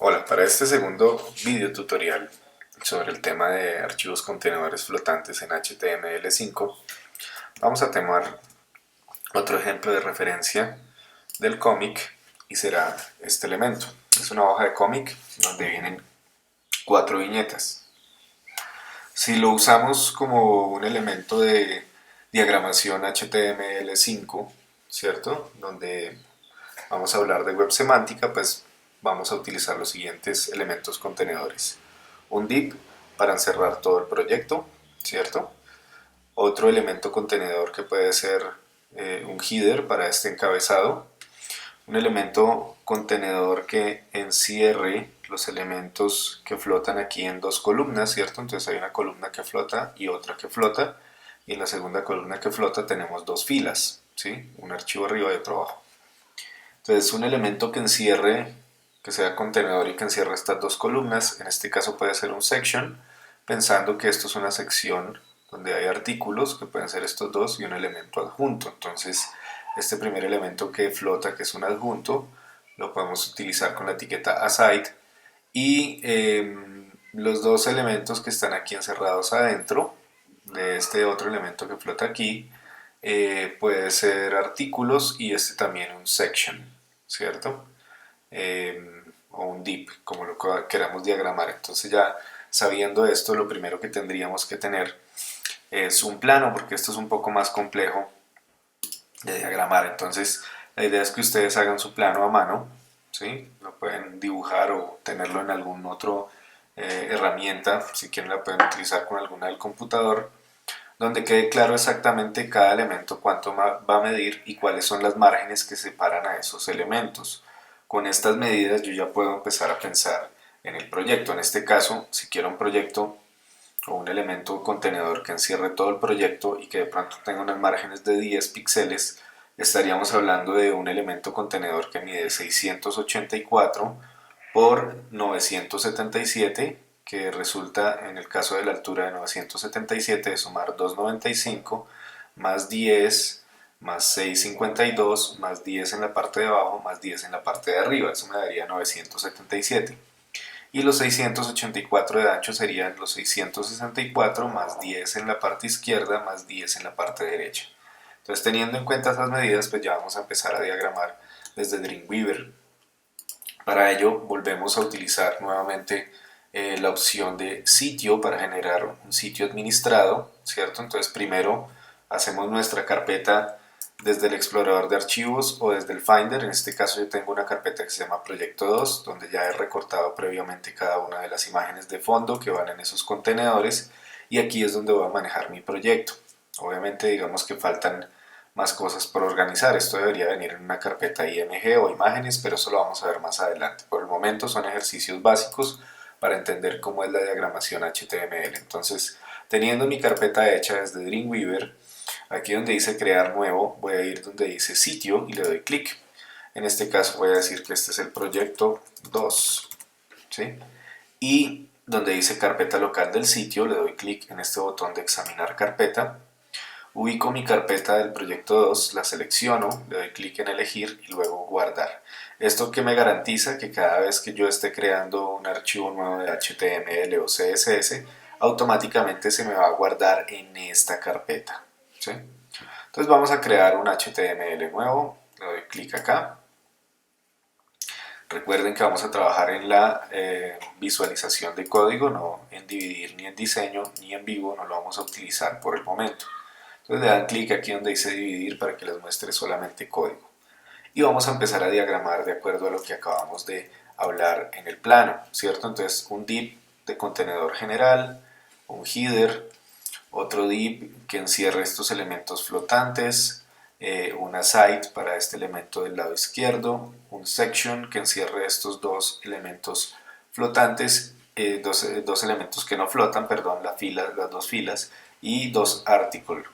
Hola, para este segundo video tutorial sobre el tema de archivos contenedores flotantes en HTML5, vamos a tomar otro ejemplo de referencia del cómic y será este elemento. Es una hoja de cómic donde vienen 4 viñetas. Si lo usamos como un elemento de diagramación HTML5, ¿cierto? Donde vamos a hablar de web semántica, pues vamos a utilizar los siguientes elementos contenedores. Un div para encerrar todo el proyecto, ¿cierto? Otro elemento contenedor que puede ser un header para este encabezado. Un elemento contenedor que encierre los elementos que flotan aquí en dos columnas, ¿cierto? Entonces hay una columna que flota y otra que flota. Y en la segunda columna que flota tenemos dos filas, ¿sí? Un archivo arriba y otro abajo. Entonces, un elemento que encierre, que sea contenedor y que encierre estas dos columnas, en este caso puede ser un section, pensando que esto es una sección donde hay artículos, que pueden ser estos dos, y un elemento adjunto. Entonces, este primer elemento que flota, que es un adjunto, lo podemos utilizar con la etiqueta aside, y los dos elementos que están aquí encerrados adentro de este otro elemento que flota aquí, puede ser artículos y este también un section, ¿cierto? O un div, como lo queramos diagramar. Entonces ya sabiendo esto, lo primero que tendríamos que tener es un plano, porque esto es un poco más complejo de diagramar. Entonces la idea es que ustedes hagan su plano a mano, ¿sí? Lo pueden dibujar o tenerlo en algún otro herramienta, si quieren la pueden utilizar con alguna del computador, donde quede claro exactamente cada elemento cuánto va a medir y cuáles son las márgenes que separan a esos elementos. Con estas medidas yo ya puedo empezar a pensar en el proyecto. En este caso, si quiero un proyecto o un elemento contenedor que encierre todo el proyecto y que de pronto tenga unas márgenes de 10 píxeles, estaríamos hablando de un elemento contenedor que mide 684 por 977, que resulta en el caso de la altura de 977 de sumar 295 más 10 más 652 más 10 en la parte de abajo más 10 en la parte de arriba. Eso me daría 977. Y los 684 de ancho serían los 664 más 10 en la parte izquierda más 10 en la parte derecha. Entonces, teniendo en cuenta esas medidas, pues ya vamos a empezar a diagramar desde Dreamweaver. Para ello volvemos a utilizar nuevamente la opción de sitio para generar un sitio administrado, ¿cierto? Entonces primero hacemos nuestra carpeta desde el explorador de archivos o desde el Finder. En este caso yo tengo una carpeta que se llama Proyecto 2, donde ya he recortado previamente cada una de las imágenes de fondo que van en esos contenedores, y aquí es donde voy a manejar mi proyecto. Obviamente digamos que faltan más cosas por organizar. Esto debería venir en una carpeta IMG o imágenes, pero eso lo vamos a ver más adelante. Por el momento son ejercicios básicos para entender cómo es la diagramación HTML. Entonces, teniendo mi carpeta hecha desde Dreamweaver, aquí donde dice crear nuevo, voy a ir donde dice sitio y le doy clic. En este caso voy a decir que este es el proyecto 2, ¿sí? Y donde dice carpeta local del sitio, le doy clic en este botón de examinar carpeta. Ubico mi carpeta del proyecto 2, la selecciono, le doy clic en elegir y luego guardar. Esto que me garantiza que cada vez que yo esté creando un archivo nuevo de HTML o CSS, automáticamente se me va a guardar en esta carpeta, ¿sí? Entonces vamos a crear un HTML nuevo, le doy clic acá. Recuerden que vamos a trabajar en la visualización de código, no en dividir ni en diseño ni en vivo, no lo vamos a utilizar por el momento. Entonces le dan clic aquí donde dice dividir para que les muestre solamente código. Y vamos a empezar a diagramar de acuerdo a lo que acabamos de hablar en el plano, ¿cierto? Entonces un div de contenedor general, un header, otro div que encierre estos elementos flotantes, una site para este elemento del lado izquierdo, un section que encierre estos dos elementos flotantes, dos elementos que no flotan, perdón, las dos filas, y dos articles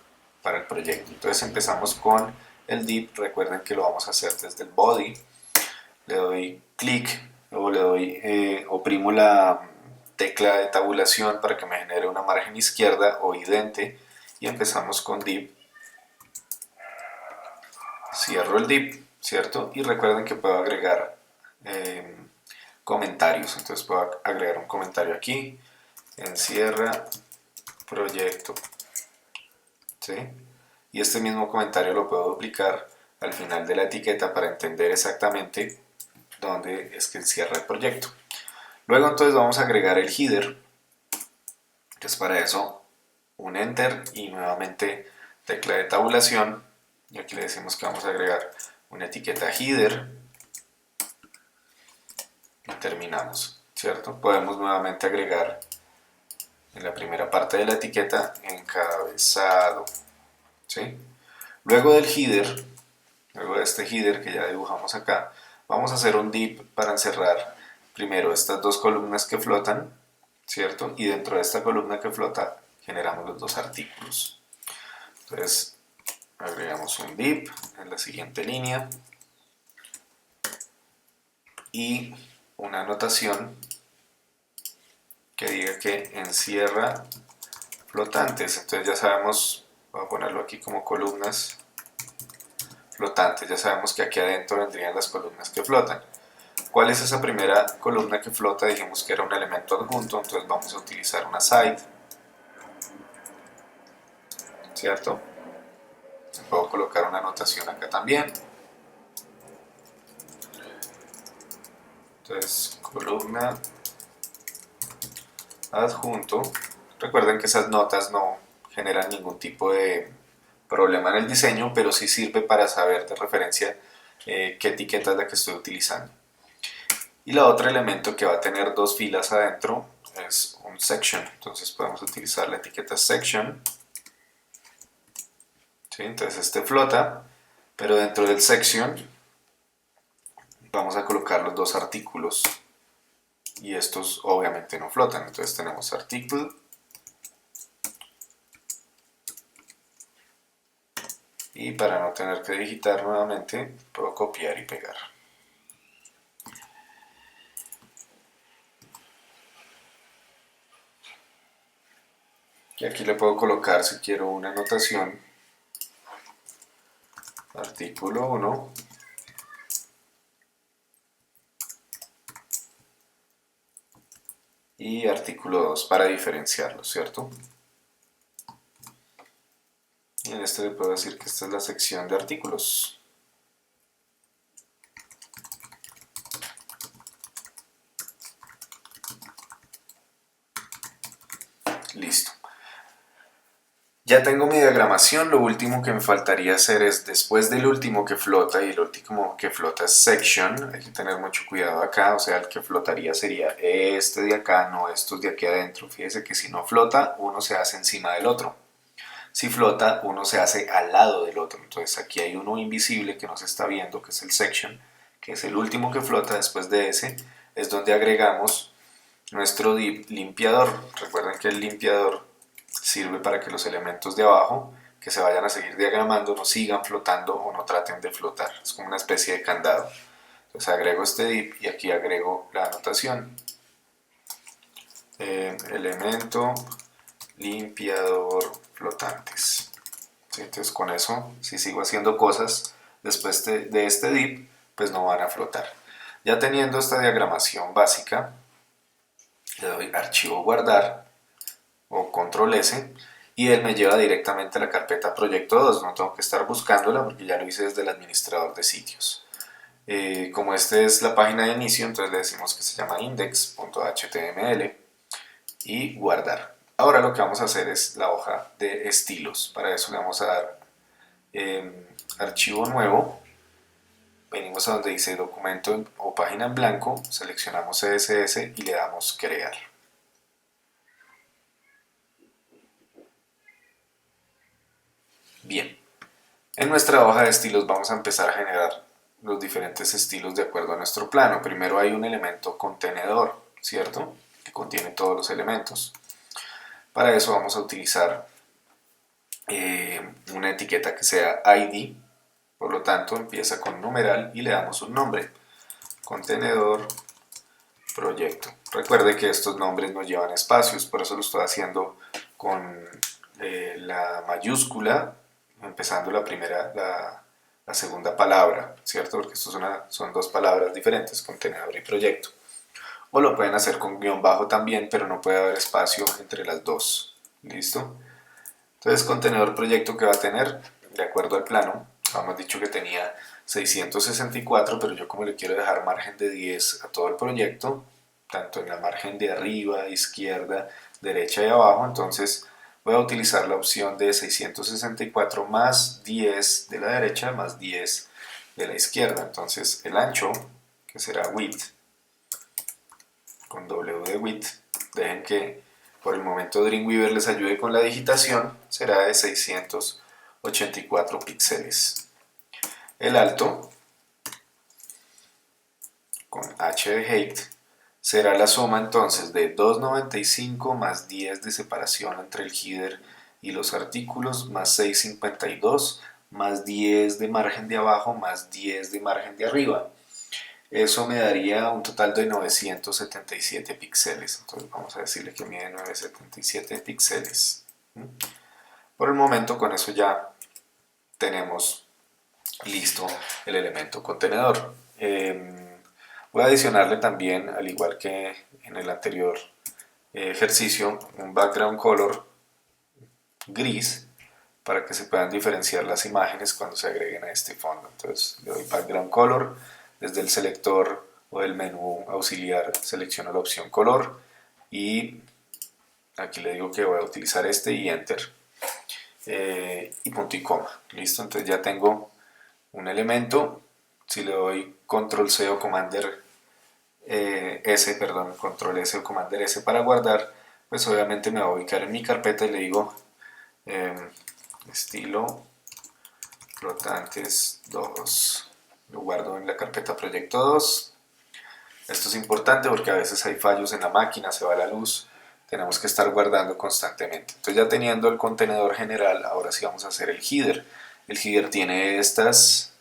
para el proyecto. Entonces empezamos con el div. Recuerden que lo vamos a hacer desde el body. Le doy clic o le doy, oprimo la tecla de tabulación para que me genere una margen izquierda o idente, y empezamos con div. Cierro el div, ¿cierto? Y recuerden que puedo agregar comentarios. Entonces puedo agregar un comentario aquí, encierra proyecto, ¿sí? Y este mismo comentario lo puedo duplicar al final de la etiqueta para entender exactamente dónde es que encierra el proyecto. Luego entonces vamos a agregar el header. Entonces para eso un enter y nuevamente tecla de tabulación, y aquí le decimos que vamos a agregar una etiqueta header y terminamos, ¿cierto? Podemos nuevamente agregar en la primera parte de la etiqueta encabezado, ¿sí? Luego del header, luego de este header que ya dibujamos acá, vamos a hacer un div para encerrar primero estas dos columnas que flotan, ¿cierto? Y dentro de esta columna que flota generamos los dos artículos. Entonces agregamos un div en la siguiente línea y una anotación que diga que encierra flotantes. Entonces ya sabemos, voy a ponerlo aquí como columnas flotantes, ya sabemos que aquí adentro vendrían las columnas que flotan. ¿Cuál es esa primera columna que flota? Dijimos que era un elemento adjunto, entonces vamos a utilizar una side, ¿cierto? Puedo colocar una anotación acá también. Entonces, columna adjunto. Recuerden que esas notas no generan ningún tipo de problema en el diseño, pero sí sirve para saber de referencia qué etiqueta es la que estoy utilizando. Y la otro elemento que va a tener dos filas adentro es un section. Entonces podemos utilizar la etiqueta section. ¿Sí? Entonces este flota, pero dentro del section vamos a colocar los dos artículos y estos obviamente no flotan. Entonces tenemos article y para no tener que digitar nuevamente puedo copiar y pegar. Y aquí le puedo colocar, si quiero, una anotación, artículo 1, y artículo 2 para diferenciarlos, ¿cierto? Y en este le puedo decir que esta es la sección de artículos. Listo. Ya tengo mi diagramación, lo último que me faltaría hacer es, después del último que flota, y el último que flota es section, hay que tener mucho cuidado acá, o sea, el que flotaría sería este de acá, no estos de aquí adentro. Fíjese que si no flota, uno se hace encima del otro. Si flota, uno se hace al lado del otro. Entonces aquí hay uno invisible que no se está viendo, que es el section, que es el último que flota. Después de ese es donde agregamos nuestro div limpiador. Recuerden que el limpiador sirve para que los elementos de abajo que se vayan a seguir diagramando no sigan flotando o no traten de flotar. Es como una especie de candado. Entonces agrego este div y aquí agrego la anotación. Elemento limpiador flotantes. ¿Sí? Entonces con eso, si sigo haciendo cosas después de este div, pues no van a flotar. Ya teniendo esta diagramación básica, le doy archivo guardar o control S y él me lleva directamente a la carpeta proyecto 2. No tengo que estar buscándola porque ya lo hice desde el administrador de sitios. Como esta es la página de inicio, entonces le decimos que se llama index.html y guardar. Ahora lo que vamos a hacer es la hoja de estilos. Para eso le vamos a dar archivo nuevo, venimos a donde dice documento o página en blanco, seleccionamos CSS y le damos crear. Bien, en nuestra hoja de estilos vamos a empezar a generar los diferentes estilos de acuerdo a nuestro plano. Primero hay un elemento contenedor, ¿cierto? Que contiene todos los elementos. Para eso vamos a utilizar una etiqueta que sea ID, por lo tanto empieza con numeral y le damos un nombre, contenedor proyecto. Recuerde que estos nombres no llevan espacios, por eso lo estoy haciendo con la mayúscula, empezando la segunda palabra, ¿cierto? Porque estos son dos palabras diferentes, contenedor y proyecto. o lo pueden hacer con guión bajo también, pero no puede haber espacio entre las dos. ¿Listo? Entonces, contenedor proyecto que va a tener, de acuerdo al plano, habíamos dicho que tenía 664, pero yo como le quiero dejar margen de 10 a todo el proyecto, tanto en la margen de arriba, izquierda, derecha y abajo, entonces voy a utilizar la opción de 664 más 10 de la derecha más 10 de la izquierda. Entonces el ancho, que será width, con W de width, dejen que por el momento Dreamweaver les ayude con la digitación, será de 684 píxeles. El alto, con H de height, será la suma entonces de 295 más 10 de separación entre el header y los artículos, más 652, más 10 de margen de abajo, más 10 de margen de arriba. Eso me daría un total de 977 píxeles. Entonces vamos a decirle que mide 977 píxeles. Por el momento con eso ya tenemos listo el elemento contenedor. Voy a adicionarle también, al igual que en el anterior ejercicio, un background color gris para que se puedan diferenciar las imágenes cuando se agreguen a este fondo. Entonces le doy background color, desde el selector o del menú auxiliar selecciono la opción color y aquí le digo que voy a utilizar este y enter y punto y coma. Listo, entonces ya tengo un elemento. Si le doy control C o commander S, perdón, control S o commander S para guardar, pues obviamente me va a ubicar en mi carpeta y le digo estilo flotantes 2, lo guardo en la carpeta proyecto 2. Esto es importante porque a veces hay fallos en la máquina, se va la luz, tenemos que estar guardando constantemente. Entonces ya teniendo el contenedor general, ahora sí vamos a hacer el header. El header tiene estas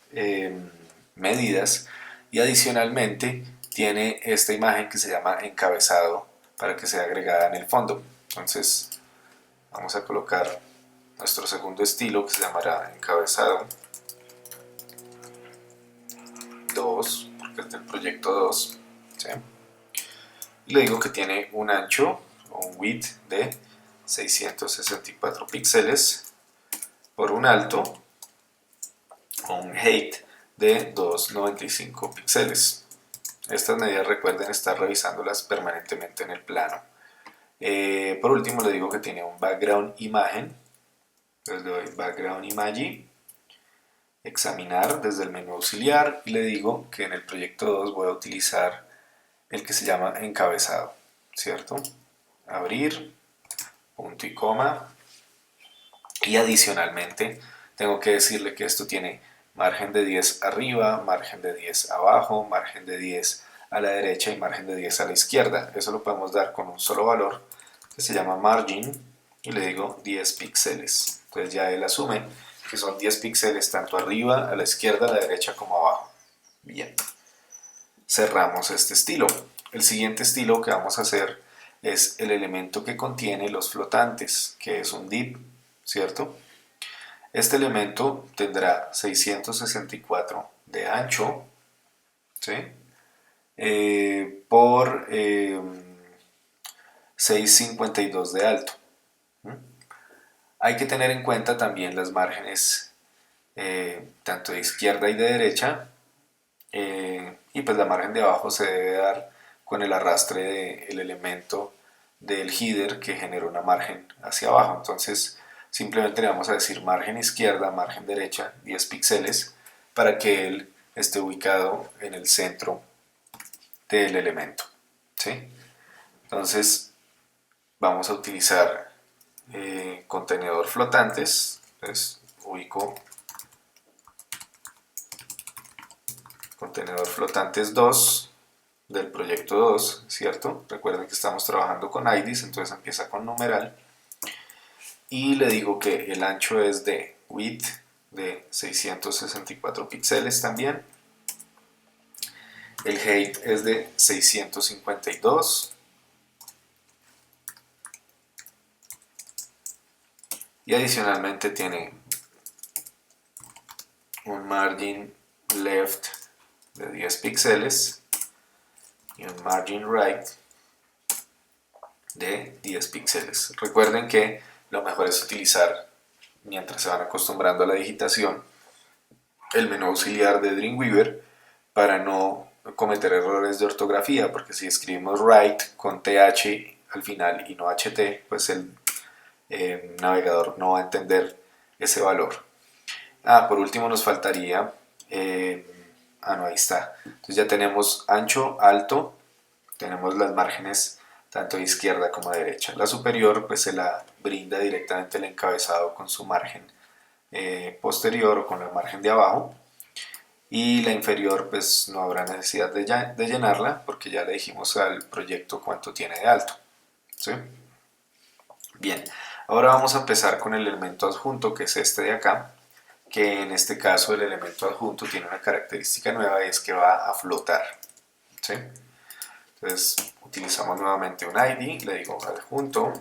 medidas y adicionalmente tiene esta imagen que se llama encabezado para que sea agregada en el fondo. Entonces vamos a colocar nuestro segundo estilo que se llamará encabezado 2, porque es del proyecto 2. ¿Sí? Y le digo que tiene un ancho o un width de 664 píxeles por un alto o un height de 295 píxeles. Estas medidas recuerden estar revisándolas permanentemente en el plano. Por último le digo que tiene un background imagen. Entonces le doy background image, examinar desde el menú auxiliar y le digo que en el proyecto 2 voy a utilizar el que se llama encabezado, ¿cierto? Abrir, punto y coma, y adicionalmente tengo que decirle que esto tiene margen de 10 arriba, margen de 10 abajo, margen de 10 a la derecha y margen de 10 a la izquierda. Eso lo podemos dar con un solo valor que se llama margin y le digo 10 píxeles. Entonces ya él asume que son 10 píxeles tanto arriba, a la izquierda, a la derecha como abajo. Bien, cerramos este estilo. El siguiente estilo que vamos a hacer es el elemento que contiene los flotantes, que es un div, ¿cierto? Este elemento tendrá 664 de ancho, ¿sí? Por 652 de alto. Hay que tener en cuenta también las márgenes tanto de izquierda y de derecha, y pues la margen de abajo se debe dar con el arrastre del elemento del header que genera una margen hacia abajo. Entonces simplemente le vamos a decir margen izquierda, margen derecha, 10 píxeles para que él esté ubicado en el centro del elemento. ¿Sí? Entonces vamos a utilizar contenedor flotantes. Entonces ubico contenedor flotantes 2 del proyecto 2, ¿cierto? Recuerden que estamos trabajando con IDs, entonces empieza con numeral. Y le digo que el ancho es de width de 664 píxeles también. El height es de 652. Y adicionalmente tiene un margin left de 10 píxeles y un margin right de 10 píxeles. Recuerden que lo mejor es utilizar, mientras se van acostumbrando a la digitación, el menú auxiliar de Dreamweaver para no cometer errores de ortografía, porque si escribimos write con th al final y no ht, pues el navegador no va a entender ese valor. Por último nos faltaría, no, ahí está. Entonces ya tenemos ancho, alto, tenemos las márgenes tanto de izquierda como de derecha. La superior pues se la brinda directamente el encabezado con su margen posterior o con la margen de abajo, y la inferior pues no habrá necesidad de llenarla porque ya le dijimos al proyecto cuánto tiene de alto, ¿sí? Bien, ahora vamos a empezar con el elemento adjunto, que es este de acá, que en este caso el elemento adjunto tiene una característica nueva y es que va a flotar, ¿sí? Entonces utilizamos nuevamente un ID, le digo adjunto,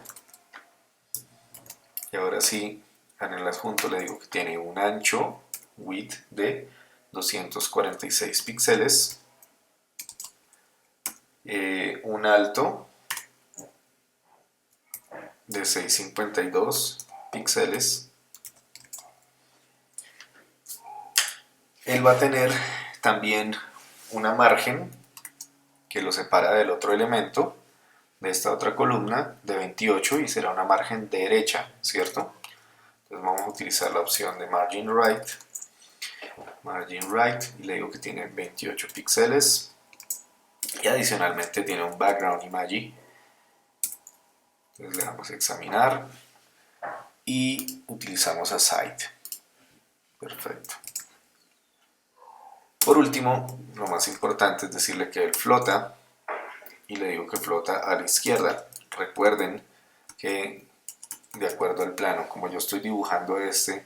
y ahora sí, en el adjunto le digo que tiene un ancho, width, de 246 píxeles, un alto de 652 píxeles. Él va a tener también una margen que lo separa del otro elemento, de esta otra columna, de 28, y será una margen derecha, ¿cierto? Entonces vamos a utilizar la opción de margin right, y le digo que tiene 28 píxeles, y adicionalmente tiene un background image. Entonces le damos a examinar y utilizamos a site. Perfecto. Por último, lo más importante es decirle que él flota, y le digo que flota a la izquierda. Recuerden que de acuerdo al plano, como yo estoy dibujando este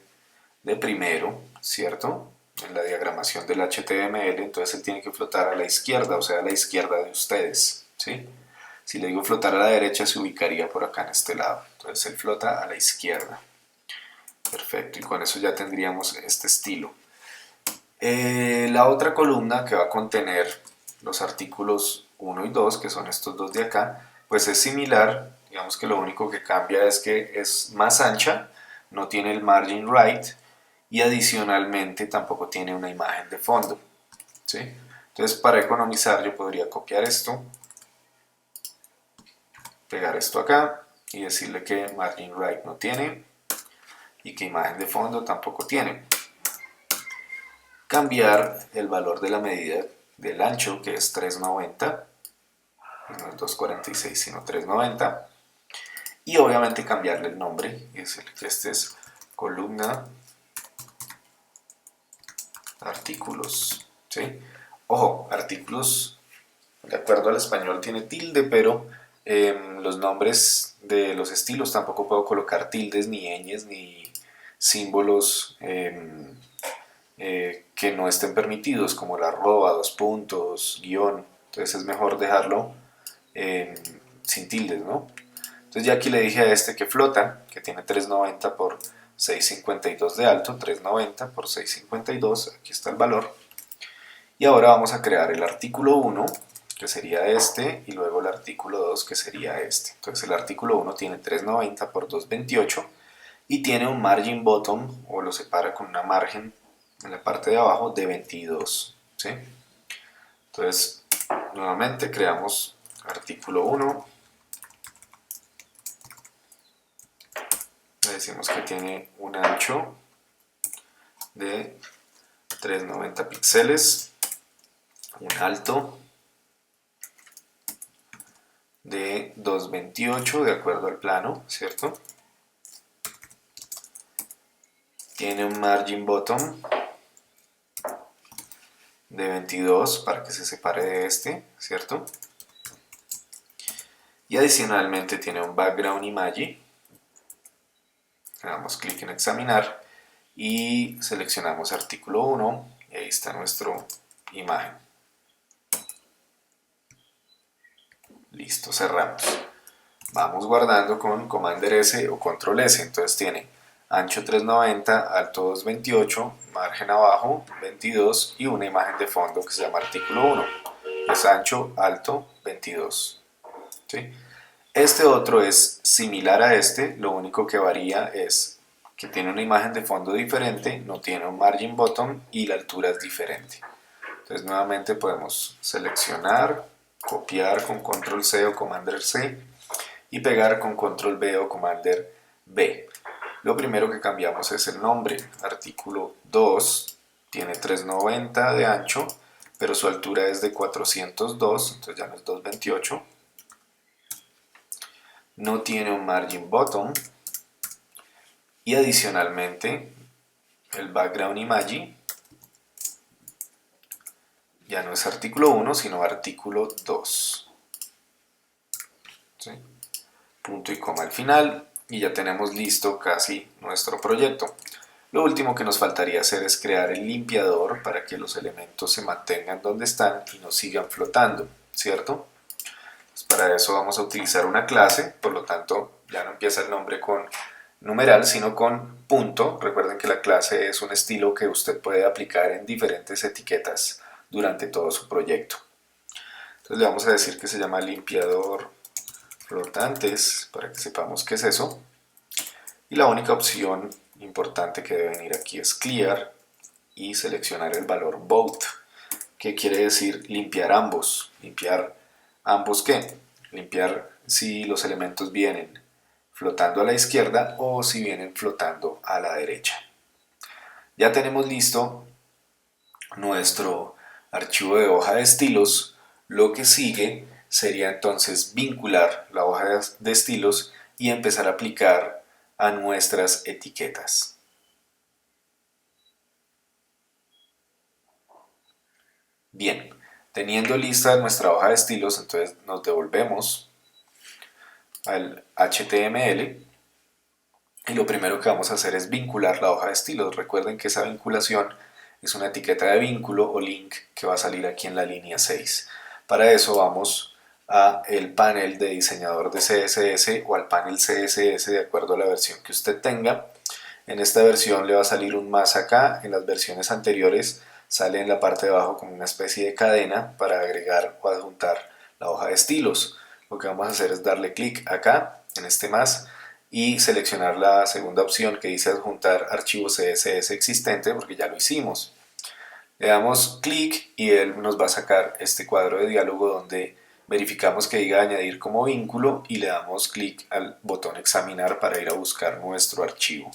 de primero, ¿cierto? En la diagramación del HTML, entonces él tiene que flotar a la izquierda, o sea, a la izquierda de ustedes, ¿sí? Si le digo flotar a la derecha, se ubicaría por acá en este lado. Entonces él flota a la izquierda. Perfecto, y con eso ya tendríamos este estilo. La otra columna, que va a contener los artículos 1 y 2, que son estos dos de acá, pues es similar. Digamos que lo único que cambia es que es más ancha, no tiene el margin right, y adicionalmente tampoco tiene una imagen de fondo, ¿sí? Entonces, para economizar, yo podría copiar esto, pegar esto acá y decirle que margin right no tiene y que imagen de fondo tampoco tiene. Cambiar el valor de la medida del ancho, que es 390, no es 246 sino 390, y obviamente cambiarle el nombre y decirle que este es columna artículos, ¿sí? Ojo, artículos de acuerdo al español tiene tilde, pero los nombres de los estilos tampoco puedo colocar tildes, ni ñes, ni símbolos que no estén permitidos, como la arroba, dos puntos, guión. Entonces es mejor dejarlo sin tildes, ¿no? Entonces ya aquí le dije a este que flota, que tiene 390 por 652 de alto, 390 por 652, aquí está el valor. Y ahora vamos a crear el artículo 1, que sería este, y luego el artículo 2, que sería este. Entonces el artículo 1 tiene 390 por 228 y tiene un margin bottom, o lo separa con una margen en la parte de abajo, de 22, ¿sí? Entonces nuevamente creamos artículo 1, le decimos que tiene un ancho de 390 píxeles, un alto de 228 de acuerdo al plano, ¿cierto? Tiene un margin bottom de 22 para que se separe de este, ¿cierto? Y adicionalmente tiene un background image. Le damos clic en examinar y seleccionamos artículo 1 y ahí está nuestra imagen. Listo, cerramos. Vamos guardando con Commander S o Control S. Entonces tiene ancho 390, alto 228, margen abajo 22 y una imagen de fondo que se llama artículo 1. es ancho, alto, 22. ¿Sí? Este otro es similar a este, lo único que varía es que tiene una imagen de fondo diferente, no tiene un margin bottom y la altura es diferente. Entonces nuevamente podemos seleccionar, copiar con control C o commander C y pegar con control V o commander B. Lo primero que cambiamos es el nombre. Artículo 2 tiene 390 de ancho, pero su altura es de 402, entonces ya no es 228. No tiene un margin bottom y adicionalmente el background image ya no es artículo 1 sino artículo 2. ¿Sí? Punto y coma al final y ya tenemos listo casi nuestro proyecto. Lo último que nos faltaría hacer es crear el limpiador para que los elementos se mantengan donde están y no sigan flotando, ¿cierto? Pues para eso vamos a utilizar una clase, por lo tanto ya no empieza el nombre con numeral sino con punto. Recuerden que la clase es un estilo que usted puede aplicar en diferentes etiquetas durante todo su proyecto. Entonces le vamos a decir que se llama limpiador flotantes para que sepamos qué es eso. Y la única opción importante que debe venir aquí es clear y seleccionar el valor both, que quiere decir limpiar ambos. ¿Limpiar ambos qué? Limpiar si los elementos vienen flotando a la izquierda o si vienen flotando a la derecha. Ya tenemos listo nuestro archivo de hoja de estilos. Lo que sigue sería entonces vincular la hoja de estilos y empezar a aplicar a nuestras etiquetas. Bien, teniendo lista nuestra hoja de estilos, entonces nos devolvemos al HTML y lo primero que vamos a hacer es vincular la hoja de estilos. Recuerden que esa vinculación es una etiqueta de vínculo o link que va a salir aquí en la línea 6. Para eso vamos a el panel de diseñador de CSS o al panel CSS de acuerdo a la versión que usted tenga. En esta versión le va a salir un más acá, en las versiones anteriores sale en la parte de abajo como una especie de cadena para agregar o adjuntar la hoja de estilos. Lo que vamos a hacer es darle clic acá en este más y seleccionar la segunda opción que dice adjuntar archivo CSS existente porque ya lo hicimos. Le damos clic y él nos va a sacar este cuadro de diálogo donde verificamos que diga añadir como vínculo y le damos clic al botón examinar para ir a buscar nuestro archivo.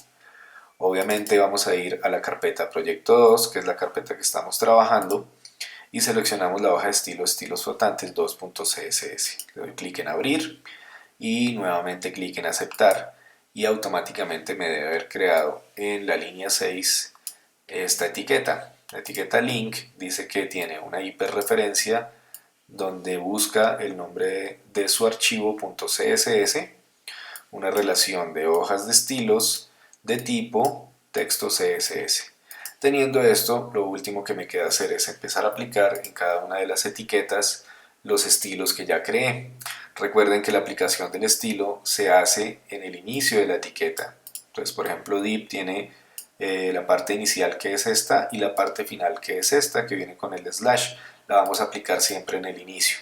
Obviamente vamos a ir a la carpeta proyecto 2, que es la carpeta que estamos trabajando, y seleccionamos la hoja de estilo estilos flotantes 2.css. Le doy clic en abrir y nuevamente clic en aceptar y automáticamente me debe haber creado en la línea 6 esta etiqueta. La etiqueta link dice que tiene una hiperreferencia donde busca el nombre de su archivo .css, una relación de hojas de estilos de tipo texto CSS. Teniendo esto, lo último que me queda hacer es empezar a aplicar en cada una de las etiquetas los estilos que ya creé. Recuerden que la aplicación del estilo se hace en el inicio de la etiqueta. Entonces, por ejemplo, div tiene la parte inicial que es esta y la parte final que es esta, que viene con el slash. La vamos a aplicar siempre en el inicio.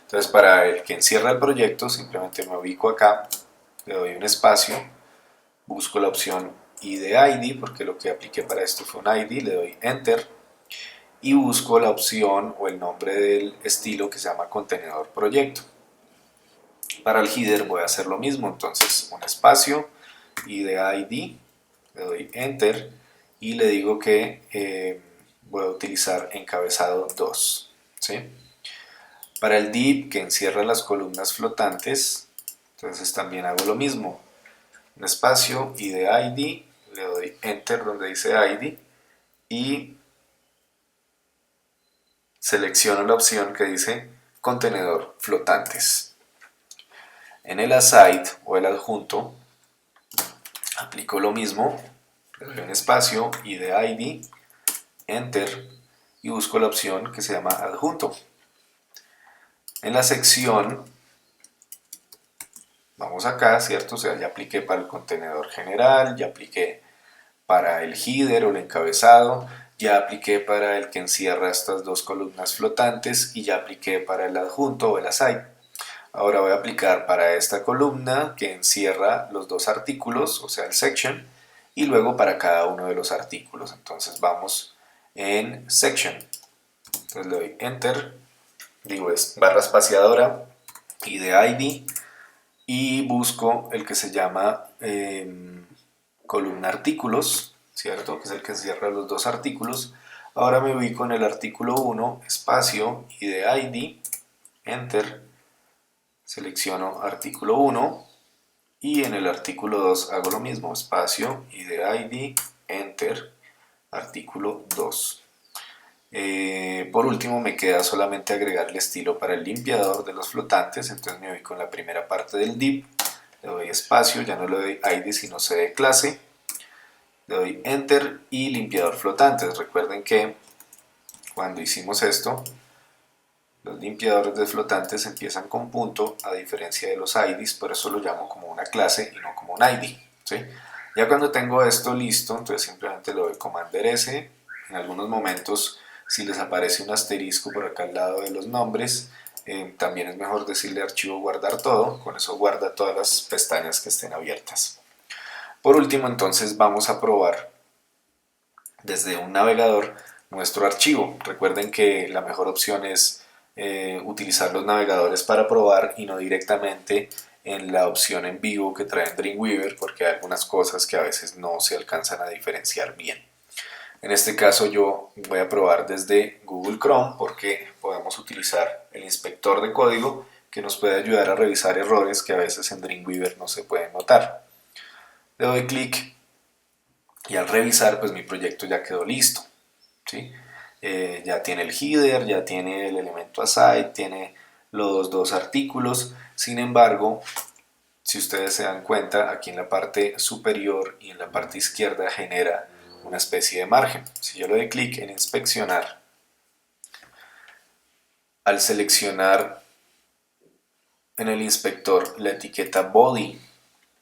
Entonces, para el que encierra el proyecto, simplemente me ubico acá, le doy un espacio, busco la opción ID porque lo que apliqué para esto fue un ID, le doy Enter y busco la opción o el nombre del estilo que se llama contenedor proyecto. Para el header voy a hacer lo mismo, entonces un espacio, ID, le doy Enter y le digo que voy a utilizar encabezado 2. ¿Sí? Para el div que encierra las columnas flotantes, entonces también hago lo mismo, un espacio ID, le doy Enter donde dice ID y selecciono la opción que dice contenedor flotantes. En el aside o el adjunto aplico lo mismo, le doy un espacio ID, Enter y busco la opción que se llama adjunto. En la sección vamos acá, ¿cierto? O sea, ya apliqué para el contenedor general, ya apliqué para el header o el encabezado ya apliqué para el que encierra estas dos columnas flotantes y ya apliqué para el adjunto o el aside. Ahora voy a aplicar para esta columna que encierra los dos artículos, o sea el section, y luego para cada uno de los artículos. Entonces vamos en section. Entonces le doy enter, digo es barra espaciadora y de ID y busco el que se llama columna artículos, ¿cierto? Que es el que encierra los dos artículos. Ahora me ubico en el artículo 1, espacio y de ID, enter, selecciono artículo 1 y en el artículo 2 hago lo mismo, espacio y de ID, enter, artículo 2. Por último me queda solamente agregar el estilo para el limpiador de los flotantes, entonces me ubico en la primera parte del div, le doy espacio, ya no le doy ID sino C de clase, le doy enter y limpiador flotantes. Recuerden que cuando hicimos esto, los limpiadores de flotantes empiezan con punto a diferencia de los IDs, por eso lo llamo como una clase y no como un ID, ¿sí? Ya cuando tengo esto listo, entonces simplemente le doy Commander S, en algunos momentos si les aparece un asterisco por acá al lado de los nombres, también es mejor decirle archivo guardar todo, con eso guarda todas las pestañas que estén abiertas. Por último, entonces vamos a probar desde un navegador nuestro archivo. Recuerden que la mejor opción es utilizar los navegadores para probar y no directamente en la opción en vivo que trae Dreamweaver, porque hay algunas cosas que a veces no se alcanzan a diferenciar bien. En este caso yo voy a probar desde Google Chrome porque podemos utilizar el inspector de código que nos puede ayudar a revisar errores que a veces en Dreamweaver no se pueden notar. Le doy clic y al revisar pues mi proyecto ya quedó listo, ¿sí? Ya tiene el header, ya tiene el elemento aside, tiene los dos artículos. Sin embargo, si ustedes se dan cuenta, aquí en la parte superior y en la parte izquierda genera una especie de margen. Si yo le doy clic en inspeccionar, al seleccionar en el inspector la etiqueta body,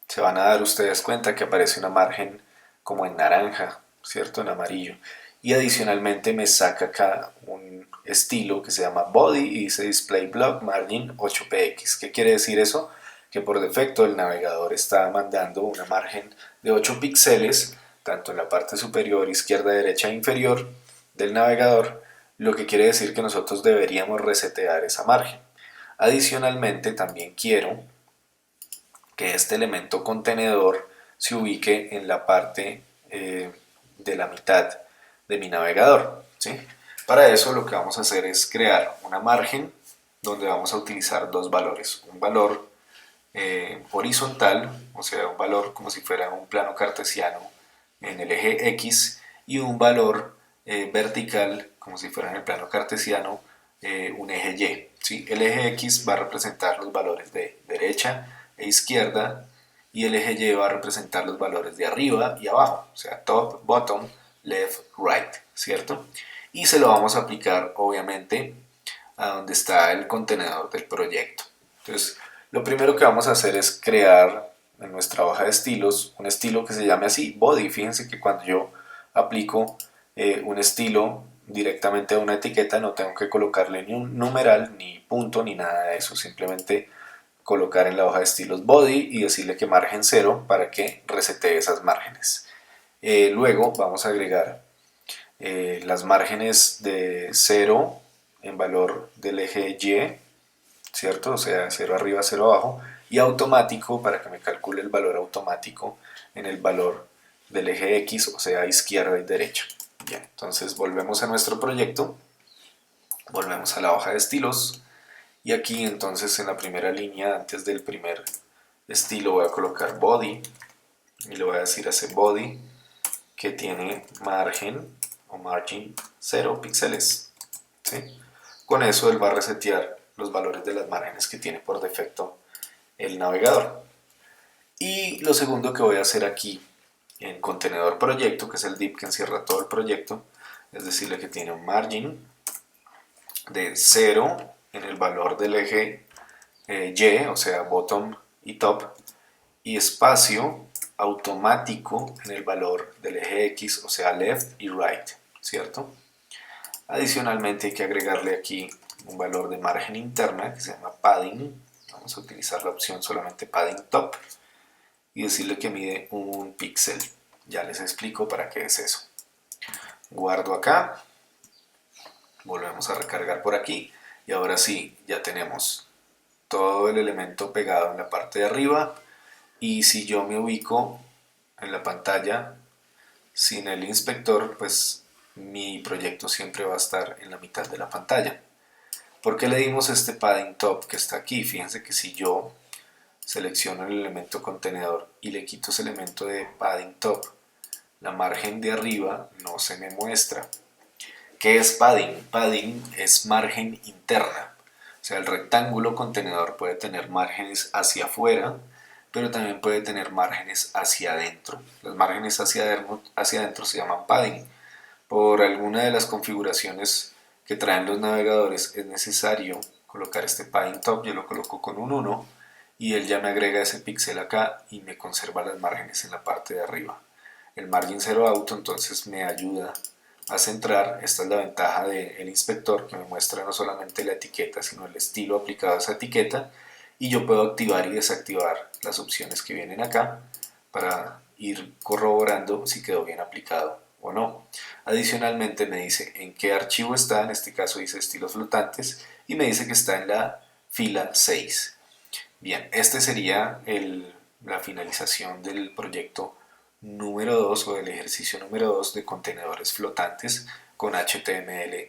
se van a dar ustedes cuenta que aparece una margen como en naranja, ¿cierto? En amarillo. Y adicionalmente me saca acá un estilo que se llama body y dice display block margin 8px. ¿Qué quiere decir eso? Que por defecto el navegador está mandando una margen de 8 píxeles tanto en la parte superior, izquierda, derecha e inferior del navegador, lo que quiere decir que nosotros deberíamos resetear esa margen. Adicionalmente también quiero que este elemento contenedor se ubique en la parte de la mitad de mi navegador, ¿sí? Para eso lo que vamos a hacer es crear una margen donde vamos a utilizar dos valores, un valor horizontal, o sea, un valor como si fuera un plano cartesiano en el eje X y un valor vertical como si fuera en el plano cartesiano un eje Y. ¿Sí? El eje X va a representar los valores de derecha e izquierda y el eje Y va a representar los valores de arriba y abajo, o sea, top, bottom, left, right, ¿cierto? Y se lo vamos a aplicar obviamente a donde está el contenedor del proyecto. Entonces, lo primero que vamos a hacer es crear en nuestra hoja de estilos un estilo que se llame así, body. Fíjense que cuando yo aplico un estilo directamente a una etiqueta no tengo que colocarle ni un numeral, ni punto, ni nada de eso. Simplemente colocar en la hoja de estilos body y decirle que margen 0 para que resetee esas márgenes. Luego vamos a agregar las márgenes de 0 en valor del eje Y, ¿cierto? O sea, 0 arriba, 0 abajo, y automático para que me calcule el valor automático en el valor del eje X, o sea, izquierda y derecha. Bien, entonces volvemos a nuestro proyecto, volvemos a la hoja de estilos, y aquí entonces en la primera línea, antes del primer estilo, voy a colocar body, y le voy a decir a ese body que tiene margen o margin 0 píxeles, ¿sí? Con eso él va a resetear los valores de las márgenes que tiene por defecto el navegador. Y lo segundo que voy a hacer aquí en contenedor proyecto, que es el div que encierra todo el proyecto, es decirle que tiene un margin de 0 en el valor del eje Y, o sea, bottom y top, y espacio automático en el valor del eje X, o sea, left y right. ¿cierto? Adicionalmente hay que agregarle aquí un valor de margen interna que se llama padding. Vamos a utilizar la opción solamente padding top y decirle que mide 1 píxel. Ya les explico para qué es eso. Guardo acá, volvemos a recargar por aquí y ahora sí, ya tenemos todo el elemento pegado en la parte de arriba. Y si yo me ubico en la pantalla sin el inspector, pues mi proyecto siempre va a estar en la mitad de la pantalla. ¿Por qué le dimos este padding top que está aquí? Fíjense que si yo selecciono el elemento contenedor y le quito ese elemento de padding top, la margen de arriba no se me muestra. ¿Qué es padding? Padding es margen interna. O sea, el rectángulo contenedor puede tener márgenes hacia afuera, pero también puede tener márgenes hacia adentro. Los márgenes hacia adentro se llaman padding. Por alguna de las configuraciones que traen los navegadores es necesario colocar este padding top. Yo lo coloco con un 1 y él ya me agrega ese píxel acá y me conserva las márgenes en la parte de arriba. El margin zero auto entonces me ayuda a centrar. Esta es la ventaja del inspector, que me muestra no solamente la etiqueta sino el estilo aplicado a esa etiqueta, y yo puedo activar y desactivar las opciones que vienen acá para ir corroborando si quedó bien aplicado o no. Adicionalmente me dice en qué archivo está, en este caso dice estilos flotantes y me dice que está en la fila 6. Bien, este sería la finalización del proyecto número 2 o del ejercicio número 2 de contenedores flotantes con HTML5.